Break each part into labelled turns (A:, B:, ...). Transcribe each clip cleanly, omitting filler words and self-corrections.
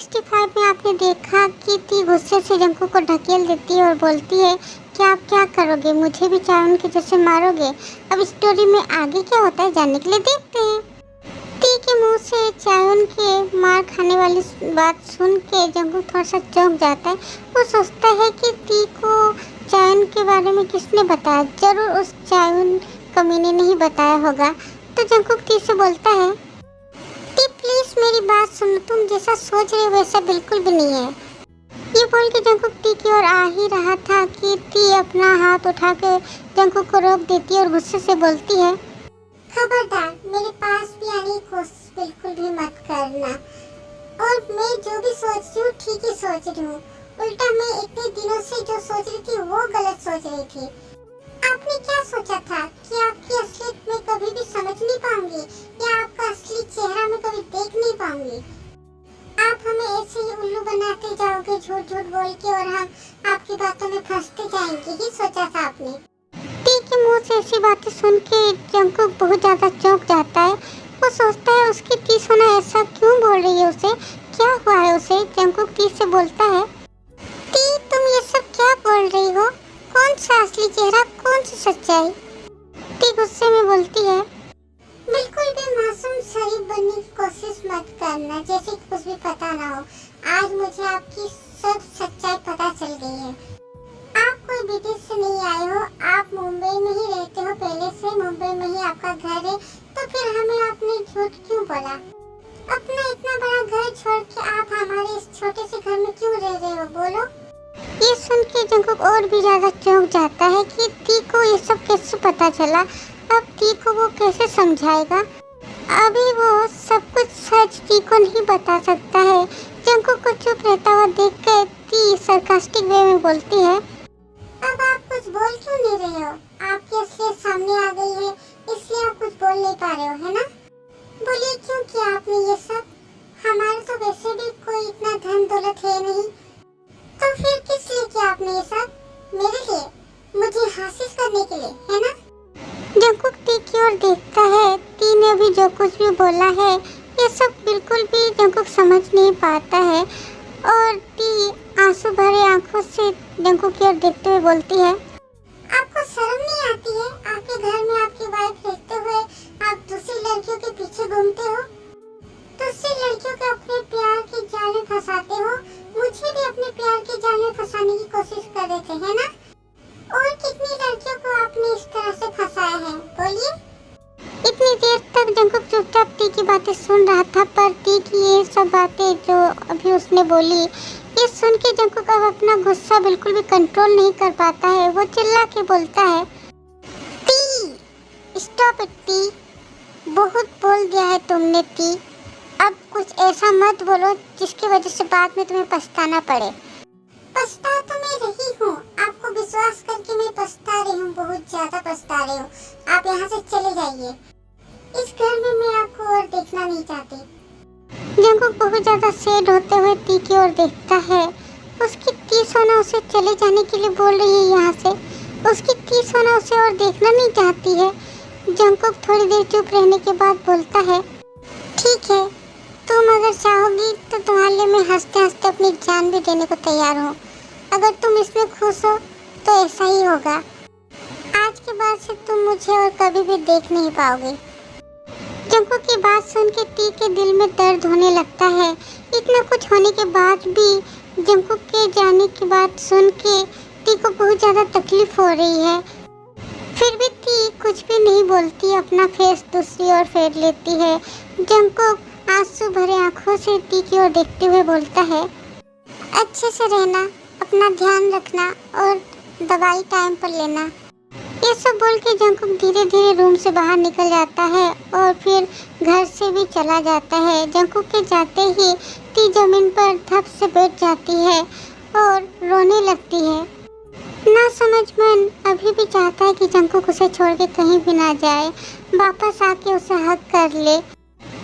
A: 65 में आपने देखा कि ती गुस्से से जंकू को ढकेल देती है और बोलती है कि आप क्या करोगे, मुझे भी चायोन के जैसे मारोगे। अब स्टोरी में आगे क्या होता है जानने के लिए देखते हैं। ती के मुंह से चायोन के मार खाने वाली बात सुन के जंकू थोड़ा सा चौंक जाता है। वो सोचता है कि ती को चायोन के बारे में किसने बताया, जरूर उस चायोन कमीने ने ही बताया होगा। तो जंकू ती से बोलता है, ती प्लीज मेरी बात सुनो, तुम जैसा सोच रहे हो वैसा बिल्कुल भी नहीं है। ये बोल के जंकुक ती की ओर आ ही रहा था कि ती अपना हाथ उठा के जंकुक को रोक देती है और गुस्से से बोलती है, खबरदार मेरे पास भी आने की कोशिश बिल्कुल भी मत करना। और मैं जो भी सोच रही हूँ ठीक ही सोच रही हूँ, उल्टा मैं इतने दिनों से जो सोच रही थी वो गलत सोच रही थी। आपने क्या सोचा था कि आपकी असलियत में कभी भी समझ नहीं पाऊंगी या आपका असली चेहरा मैं कभी देख नहीं पाऊंगी। आप हमें ऐसे ही उल्लू बनाते जाओगे झूठ झूठ बोल के और हम आपकी बातों में फंसते जाएंगे, ही सोचा था आपने। ती के मुंह से ऐसी बातें सुन के जंकुक बहुत ज्यादा चौंक जाता है। वो सोचता है उसकी ती सोना ऐसा क्यों बोल रही है, उसे क्या हुआ है। उसे जंकुक ती से बोलता है, ती तुम ये सब क्या बोल रही हो, कौन सा असली चेहरा, कौन सी सच्चाई। ती गुस्से में बोलती है, बिल्कुल भी मासूम शरीफ बनने की कोशिश मत करना, जैसे कुछ भी पता ना हो। आज मुझे आपकी सब सच्चाई पता चल गई है। आप कोई विदेश से नहीं आए हो, आप मुंबई में ही रहते हो, पहले से मुंबई में ही आपका घर है, तो फिर हमें आपने झूठ क्यों बोला। अपना इतना बड़ा घर छोड़ के आप हमारे इस छोटे से घर में क्यों रह रहे हो, बोलो। ये सुन के जंकुक और भी ज्यादा चौंक जाता है कि ती को ये सब कैसे पता चला। अब ती को वो कैसे समझाएगा, अभी वो सब कुछ सच ती को नहीं बता सकता है। जंकुक को चुप रहता हुआ देख कर ती सरकास्टिक वे में बोलती है, अब आप कुछ बोल क्यों नहीं रहे हो, आपकी असलियत सामने आ गई है इसलिए आप कुछ बोल नहीं पा रहे हो, है ना। बोलिए क्यों किया आपने ये सब, हमारे तो वैसे भी कोई इतना धन दौलत है नहीं, तो फिर किस लिए किया आपने ये सब, मेरे लिए, मुझे हासिल करने के लिए, है ना। जंकुक ती की ओर देखता है। ती ने अभी जो कुछ भी बोला है ये सब बिल्कुल भी जंकुक समझ नहीं पाता है और ती आंसू भरे आंखों से जंकुक की ओर देखते हुए बोलती है, आपको शर्म नहीं आती है, आपके घर में आपकी वाइफ रहते हुए आप दूसरी लड़कियों के पीछे घूमते हो, दूसरी लड़कियों को अपने प्यार के जाल में फंसाते हो। मुझे भी अपने प्यार के जाल में फंसाने की कोशिश कर रहे थे, है ना। और कितनी लड़कियों को आपने इस तरह से फंसाया है, बोलिए। इतनी देर तक जंकुक चुपचाप ती की बातें सुन रहा था, पर ती की ये सब बातें जो अभी उसने बोली, ये सुन के जंकुक अब अपना गुस्सा बिल्कुल भी कंट्रोल नहीं कर पाता है। वो चिल्ला के बोलता है, ती स्टॉप इट ती, बहुत बोल दिया है तुमने ती, अब कुछ ऐसा मत बोलो जिसकी वजह से बाद में तुम्हें पछताना पड़े। पछता तो मैं रही हूँ, आपको विश्वास करके मैं पछता रही हूँ, बहुत ज्यादा पछता रही हूँ। आप यहाँ से चले जाइए, इस घर में मैं आपको और देखना नहीं चाहती। जंकुक बहुत ज्यादा सैड होते हुए ती की ओर देखता है। उसकी ती सोना उसे चले जाने के लिए बोल रही है यहाँ से, उसकी ती सोना उसे और देखना नहीं चाहती है। जंकुक थोड़ी देर चुप रहने के बाद बोलता है, ठीक है, तुम अगर चाहोगी तो तुम्हारे लिए मैं हंसते हंसते अपनी जान भी देने को तैयार हूँ। अगर तुम इसमें खुश हो तो ऐसा ही होगा। आज के बाद से तुम मुझे और कभी भी देख नहीं पाओगे। जंकुक की बात सुन के ती के दिल में दर्द होने लगता है। इतना कुछ होने के बाद भी जंकुक के जाने की बात सुन के ती को बहुत ज़्यादा तकलीफ हो रही है। फिर भी ती कुछ भी नहीं बोलती, अपना फेस दूसरी ओर फेर लेती है। जंकुक आंसू भरे आंखों से ती की ओर देखते हुए बोलता है, अच्छे से रहना, अपना ध्यान रखना और दवाई टाइम पर लेना। ये सब बोल के जंकुक धीरे धीरे रूम से बाहर निकल जाता है और फिर घर से भी चला जाता है। जंकुक के जाते ही ती जमीन पर धप से बैठ जाती है और रोने लगती है। ना समझ मन अभी भी चाहता है कि जंकुक उसे छोड़ के कहीं भी ना जाए, वापस आके उसे हक कर ले।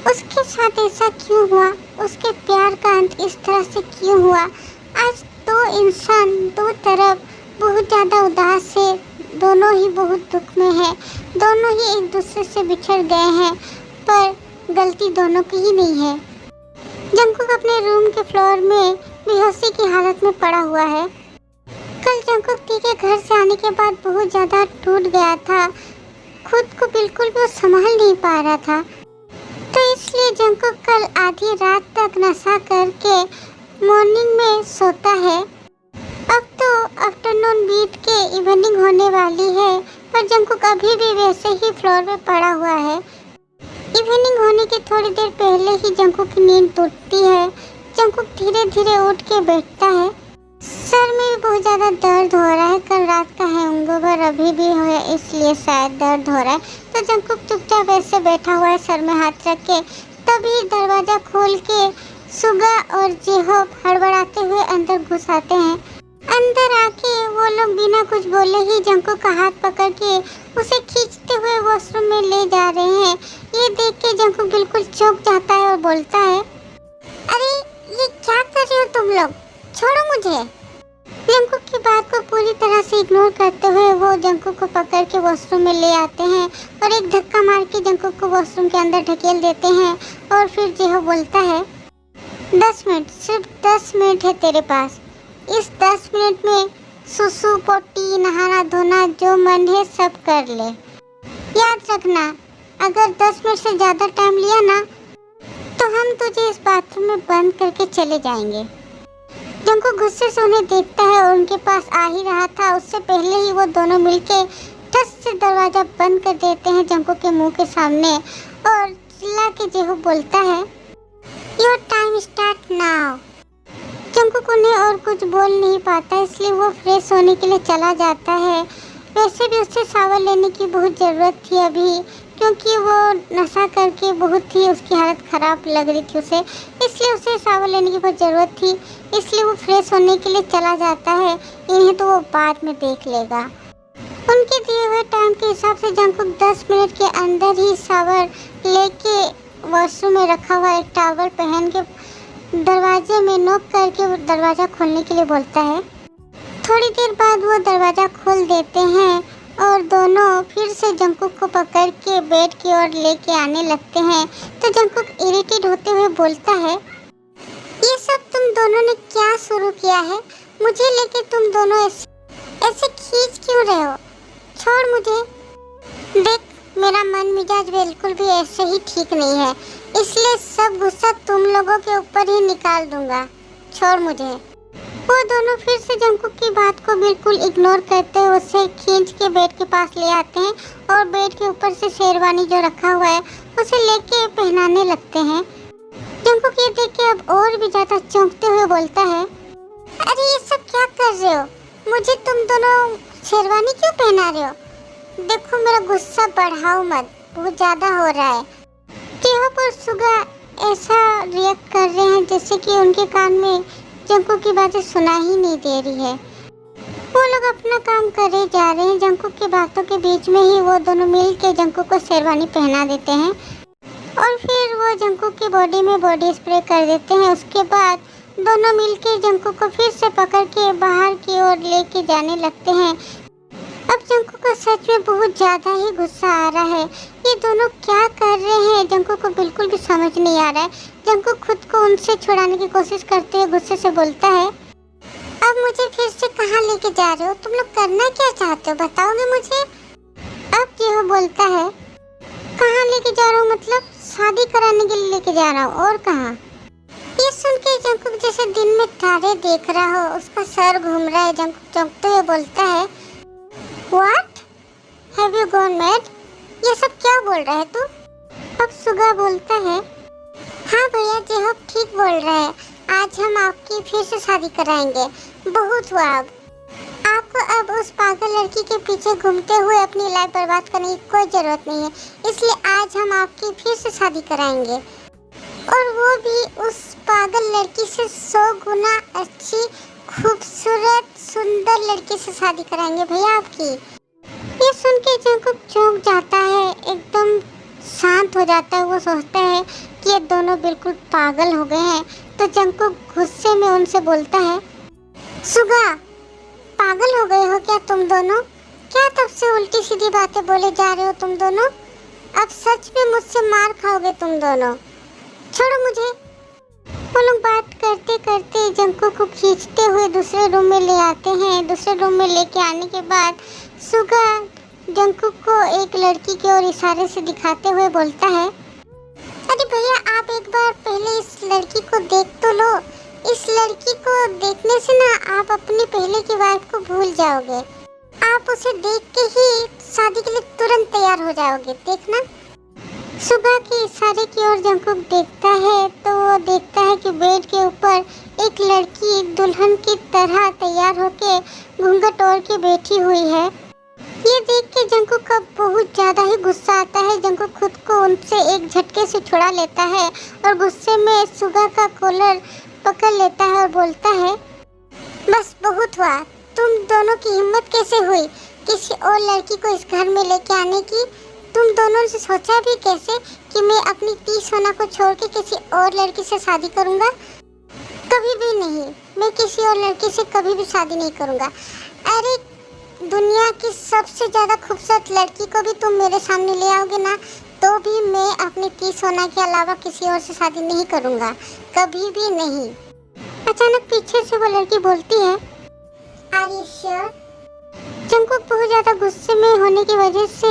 A: उसके साथ ऐसा क्यों हुआ, उसके प्यार का अंत इस तरह से क्यों हुआ। आज दो इंसान दो तरफ बहुत ज़्यादा उदास है, दोनों ही बहुत दुख में है, दोनों ही एक दूसरे से बिछड़ गए हैं, पर गलती दोनों की ही नहीं है। जंकुक अपने रूम के फ्लोर में बेहोशी की हालत में पड़ा हुआ है। कल जंकुक टी के घर से आने के बाद बहुत ज़्यादा टूट गया था, खुद को बिल्कुल भी वो संभाल नहीं पा रहा था। तो इसलिए जंकुक कल आधी रात तक नशा करके मॉर्निंग में सोता है। अब तो आफ्टरनून बीत के इवनिंग होने वाली है, पर जंकुक अभी भी वैसे ही फ्लोर पे पड़ा हुआ है। इवनिंग होने के थोड़ी देर पहले ही जंकुक की नींद टूटती है। जंकुक धीरे धीरे उठ के बैठता है। सर में भी बहुत ज़्यादा दर्द हो रहा है, कल रात का हैंगओवर अभी भी है, इसलिए शायद दर्द हो रहा है। तो जंकुक चुपचाप ऐसे बैठा हुआ है सर में हाथ रख के। तभी दरवाज़ा खोल के सुगा और जेहोब हड़बड़ाते हुए अंदर घुस आते हैं। अंदर आके वो लोग बिना कुछ बोले ही जंकुक का हाथ पकड़ के उसे खींचते हुए वॉशरूम में ले जा रहे हैं। ये देख के जंकुक बिल्कुल चौंक जाता है और बोलता है, अरे ये क्या कर रहे हो तुम लोग, छोड़ो मुझे। जंकुक की बात को पूरी तरह से इग्नोर करते हुए वो जंकुक को पकड़ के वॉशरूम में ले आते हैं और एक धक्का मार के जंकुक को वॉशरूम के अंदर ढकेल देते हैं। और फिर जेहो बोलता है, 10 मिनट, सिर्फ 10 मिनट है तेरे पास। इस 10 मिनट में सुसु पोटी नहाना धोना जो मन है सब कर ले। याद रखना, अगर 10 मिनट से ज़्यादा टाइम लिया ना तो हम तुझे इस बाथरूम में बंद करके चले जाएंगे। जंकुक गुस्से से उन्हें देखता है और उनके पास आ ही रहा था, उससे पहले ही वो दोनों मिलके ठस से दरवाज़ा बंद कर देते हैं जंकुक के मुंह के सामने। और चिल्ला के जेहो बोलता है, your time start now. Jungkook उन्हें और कुछ बोल नहीं पाता, इसलिए वो फ्रेश होने के लिए चला जाता है। वैसे भी उससे शावर लेने की बहुत ज़रूरत थी अभी, क्योंकि वो नशा करके बहुत ही उसकी हालत ख़राब लग रही थी उसे, इसलिए उसे शावर लेने की बहुत ज़रूरत थी। इसलिए वो फ्रेश होने के लिए चला जाता है। इन्हें तो वो बाद में देख लेगा। उनके दिए हुए टाइम के हिसाब से जंकुक 10 मिनट के अंदर ही शावर लेके वॉशरूम में रखा हुआ एक टॉवल पहन के दरवाजे में नॉक करके वो दरवाज़ा खोलने के लिए बोलता है। थोड़ी देर बाद वो दरवाज़ा खोल देते हैं और दोनों फिर से जंकुक को पकड़ के बेड की ओर लेके आने लगते हैं। तो जंकुक इरिटेट होते हुए बोलता है, ये सब तुम दोनों ने क्या शुरू किया है? मुझे लेके तुम दोनों ऐसे खींच क्यों रहे हो? छोड़ मुझे। देख, मेरा मन मिजाज बिल्कुल भी ऐसे ही ठीक नहीं है, इसलिए सब गुस्सा तुम लोगों के ऊपर ही निकाल दूंगा। छोड़ मुझे। वो दोनों फिर से जंकुक की बात को बिल्कुल इग्नोर करते हुए उसे खींच के बेड के पास ले आते हैं और बेड के ऊपर से शेरवानी जो रखा हुआ है उसे लेके पहनाने लगते हैं। जंकुक ये देख के अब और भी ज़्यादा चौंकते हुए बोलता है, अरे ये सब क्या कर रहे हो? मुझे तुम दोनों शेरवानी क्यों पहना रहे हो? देखो मेरा गुस्सा बढ़ाओ मत, बहुत ज़्यादा हो रहा है। जेहो और सुगा ऐसा रिएक्ट कर रहे हैं जैसे कि उनके कान में जंकुक की बातें सुना ही नहीं दे रही है। वो लोग अपना काम करे जा रहे हैं। जंकुक की बातों के बीच में ही वो दोनों मिल के जंकुक को शेरवानी पहना देते हैं और फिर वो जंकुक की बॉडी में बॉडी स्प्रे कर देते हैं। उसके बाद दोनों मिलके जंकुक को फिर से पकड़ के बाहर की ओर लेके जाने लगते हैं। अब जंकुक को सच में बहुत ज़्यादा ही गुस्सा आ रहा है। ये दोनों क्या कर रहे हैं जंकुक को बिल्कुल भी समझ नहीं आ रहा है। जंकुक खुद को उनसे छुड़ाने की कोशिश करते हुए गुस्से से बोलता है, अब मुझे फिर से कहाँ लेके जा रहे हो? तुम लोग करना क्या चाहते हो, बताओगे मुझे? अब जेहो बोलता है, कहाँ लेके जा रहा हूँ मतलब? शादी कराने के लिए लेके जा रहा हूँ, और कहाँ? ये सुन के जंकुक जैसे दिन में तारे देख रहा हो, उसका सर घूम रहा है। जंकुक चौंकते हुए बोलता है, What? Have you gone mad? ये सब क्या बोल रहा है तू? अब सुगा बोलता है, हाँ भैया जेहो ठीक बोल रहा है, आज हम आपकी फिर से शादी कराएंगे। बहुत हुआ, अब आपको अब उस पागल लड़की के पीछे घूमते हुए अपनी लाइफ बर्बाद करने की कोई ज़रूरत नहीं है, इसलिए आज हम आपकी फिर से शादी कराएंगे, और वो भी उस पागल लड़की से 100 गुना अच्छी खूबसूरत सुंदर लड़की से शादी कराएंगे भैया आपकी। ये सुन के जंकुक चौंक जाता है, एकदम शांत हो जाता है। वो सोचता है कि ये दोनों बिल्कुल पागल हो गए हैं। तो जंकुक गुस्से में उनसे बोलता है, सुगा पागल हो गए हो क्या तुम दोनों? क्या तब से उल्टी सीधी बातें बोले जा रहे हो तुम दोनों? अब सच में मुझसे मार खाओगे तुम दोनों। छोड़ो मुझे। वो लोग बात करते करते जंकुक को खींचते हुए दूसरे रूम में ले आते हैं। दूसरे रूम में लेके आने के बाद सुगा जंकुक को एक लड़की की ओर इशारे से दिखाते हुए बोलता है, अरे भैया आप एक बार पहले इस लड़की को देख तो लो। इस लड़की को देखने से ना आप अपनी पहले की वाइफ को भूल जाओगे। आप उसे देख के ही शादी के लिए तुरंत तैयार हो जाओगे, देखना। सुबह के इशारे की ओर जंकुक देखता है तो वो देखता है कि बेड के ऊपर एक लड़की दुल्हन की तरह तैयार होके घूंघट ओढ़ के बैठी हुई है। ये देख के जंकुक का बहुत ज़्यादा ही गुस्सा आता है। जंकुक खुद को उनसे एक झटके से छुड़ा लेता है और गुस्से में सुगा का कॉलर पकड़ लेता है और बोलता है, बस बहुत हुआ। तुम दोनों की हिम्मत कैसे हुई किसी और लड़की को इस घर में लेके आने की? तुम दोनों ने सोचा भी कैसे कि मैं अपनी 30 सोना को छोड़ के किसी और लड़की से शादी करूंगा? कभी भी नहीं, मैं किसी और लड़की से कभी भी शादी नहीं करूंगा। अरे दुनिया की सबसे ज़्यादा खूबसूरत लड़की को भी तुम मेरे सामने ले आओगे ना, तो भी मैं अपनी 30 सोना के अलावा किसी और से शादी नहीं करूंगा, कभी भी नहीं। अचानक पीछे से वो लड़की बोलती है, आर यू श्योर? जंकुक बहुत ज़्यादा गुस्से में होने की वजह से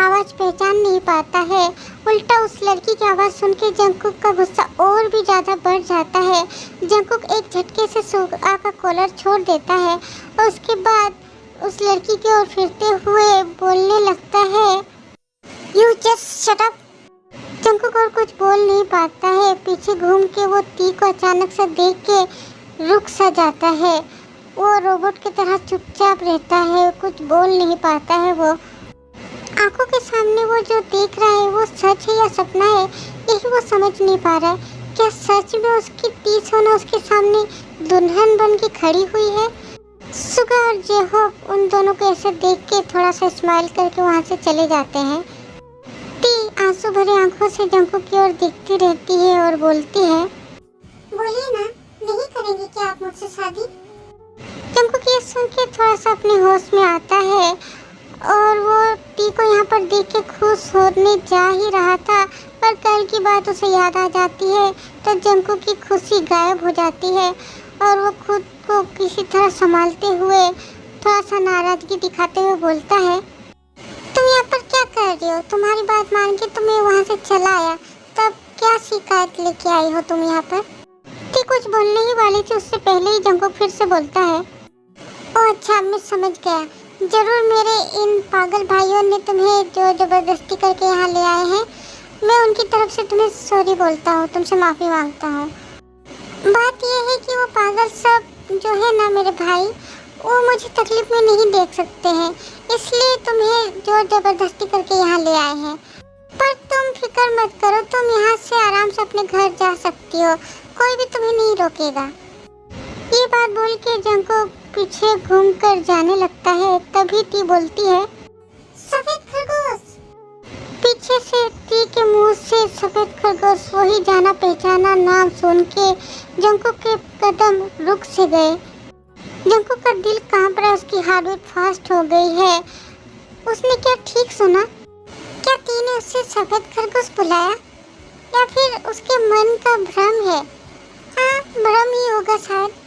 A: आवाज़ पहचान नहीं पाता है। उल्टा उस लड़की की आवाज़ सुन के जंकुक का गुस्सा और भी ज़्यादा बढ़ जाता है। जंकुक एक झटके से सुगा का कॉलर छोड़ देता है और उसके बाद उस लड़की की ओर फिरते हुए बोलने लगता है, you just shut up. Jungkook और कुछ बोल नहीं पाता है। पीछे घूम के वो टी को अचानक से देख के रुक सा जाता है। वो रोबोट की तरह चुपचाप रहता है, कुछ बोल नहीं पाता है। वो आंखों के सामने वो जो देख रहा है वो सच है या सपना है, यही वो समझ नहीं पा रहा है। क्या सच में उसकी 30 सोना उसके सामने दुल्हन बन के खड़ी हुई है? सुगा और जेहोब उन दोनों को ऐसे देख के थोड़ा सा स्माइल करके वहाँ से चले जाते हैं। टी आंसू भरे आंखों से जंकुक की ओर देखती रहती है और बोलती है, बोलिए ना, नहीं करेंगे क्या आप मुझसे शादी? जंकुक ये सुन के थोड़ा सा अपने होश में आता है और वो टी को यहाँ पर देख के खुश होने जा ही रहा था, पर कल की बात उसे याद आ जाती है तो जंकुक की खुशी गायब हो जाती है और वो खुद को किसी तरह संभालते हुए थोड़ा सा नाराजगी दिखाते हुए बोलता है, तुम यहाँ पर क्या कर रही हो? तुम्हारी बात मान के तुम्हें वहाँ से चला आया, तब क्या शिकायत लेके आई हो तुम यहाँ पर? टी कुछ बोलने ही वाली थी, उससे पहले ही जंकुक फिर से बोलता है, ओह अच्छा, मैं समझ गया। जरूर मेरे इन पागल भाइयों ने तुम्हें जो जबरदस्ती करके यहाँ ले आए हैं। मैं उनकी तरफ से तुम्हें सॉरी बोलता हूँ, तुमसे माफ़ी मांगता हूँ। बात यह है कि वो पागल सब जो है ना मेरे भाई, वो मुझे तकलीफ में नहीं देख सकते हैं, इसलिए तुम्हें जो जबरदस्ती करके यहाँ ले आए हैं। पर तुम फिक्र मत करो, तुम यहाँ से आराम से अपने घर जा सकती हो, कोई भी तुम्हें नहीं रोकेगा। ये बात बोल के जंकुक पीछे घूमकर जाने लगता है। तभी टी बोलती है, सफेद खरगोश। पीछे से टी के मुंह से सफेद खरगोश, वही जाना पहचाना नाम सुन के जंकुक के कदम रुक से गए। जंकुक का दिल कांप रहा है, उसकी हार्ट बीट फास्ट हो गई है। उसने क्या ठीक सुना? क्या टी ने उससे सफेद खरगोश बुलाया या फिर उसके मन का भ्रम है? हाँ, भ्रम ही होगा शायद।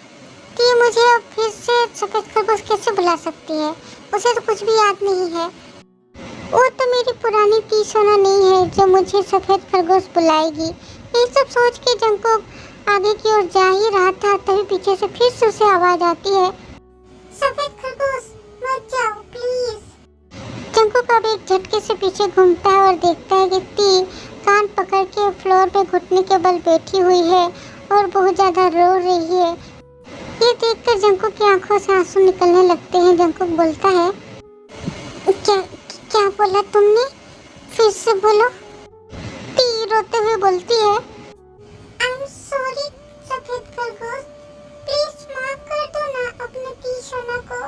A: टी मुझे अब फिर से सफेद खरगोश कैसे बुला सकती है? उसे तो कुछ भी याद नहीं है। वो तो मेरी पुरानी टी सोना नहीं है जो मुझे सफेद खरगोश बुलाएगी। ये सब सोच के जंकुक आगे की ओर जा ही रहा था, तभी पीछे से फिर से उसे आवाज आती है, सफेद खरगोश मत जाओ प्लीज। जंकुक अब एक झटके से पीछे घूमता है और देखता है कि टी कान पकड़ के फ्लोर पे घुटने के बल बैठी हुई है और बहुत ज्यादा रो रही है। ये देखकर जंकुक की आंखों से आंसू निकलने लगते हैं। जंकुक बोलता है, क्या बोला तुमने? फिर से बोलो। टी रोते हुए बोलती है, आई एम सॉरी सफेद खरगोश, प्लीज माफ कर दो ना अपने टी सोना को।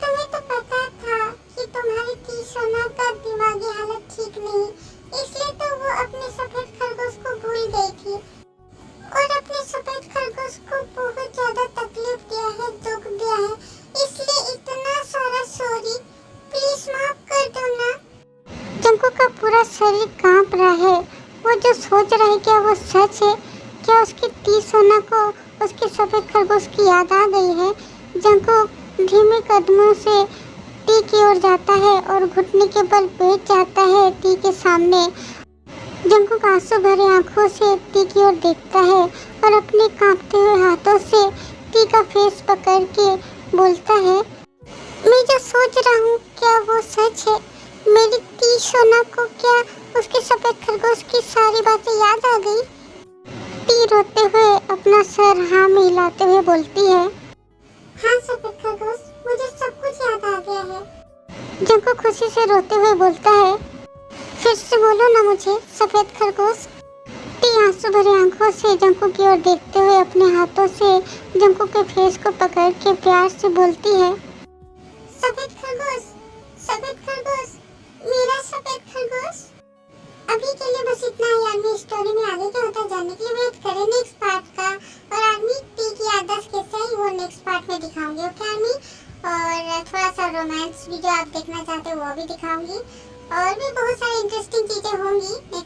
A: तुम्हें तो पता था कि तुम्हारी टी सोना का दिमागी हालत ठीक नहीं, इसलिए तो वो अपने सफेद खरगोश को भूल गई थी और अपने सफेद खरगोश को बहुत ज्यादा तकलीफ दिया है, दुख दिया है, इसलिए इतना सारा सॉरी, प्लीज माफ कर दो ना। जंकुक का पूरा शरीर कांप रहा है। वो जो सोच रहा है क्या वो सच है? क्या उसकी टी सोना को उसके सफेद खरगोश की याद आ गई है। जंकुक धीमे कदमों से टी की ओर जाता है और घुटने के बल बैठ जाता है टी के सामने। जंकुक आंसू भरे आंखों से टी की ओर देखता है और अपने कांपते हुए हाथों से टी का फेस पकड़ के बोलता है, मैं जो सोच रहा हूँ क्या वो सच है? मेरी टी सोना को क्या उसके सफेद खरगोश की सारी बातें याद आ गई? टी रोते हुए अपना सर हाँ में हिलाते हुए बोलती है, हाँ सफेद खरगोश, मुझे सब कुछ याद आ गया है। जंकुक खुशी से रोते हुए बोलता है, फिर से बोलो ना मुझे सफेद खरगोश। टी आंसू भरे आंखों से जंकुक की ओर देखते हुए अपने हाथों से जंकुक के फेस को पकड़ के प्यार से बोलती है, सफेद खरगोश, सफेद खरगोश, मेरा सफेद खरगोश। अभी के लिए बस इतना ही। आर्मी स्टोरी में आगे क्या होता है जानने के लिए वेट करें नेक्स्ट पार्ट का। और आर्मी टी की याददाश्त कैसे है वो नेक्स्ट पार्ट में दिखाऊंगी, ओके आर्मी। और थोड़ा सा रोमांस भी जो आप देखना चाहते हो वो भी दिखाऊंगी, और भी बहुत सारी इंटरेस्टिंग चीजें होंगी।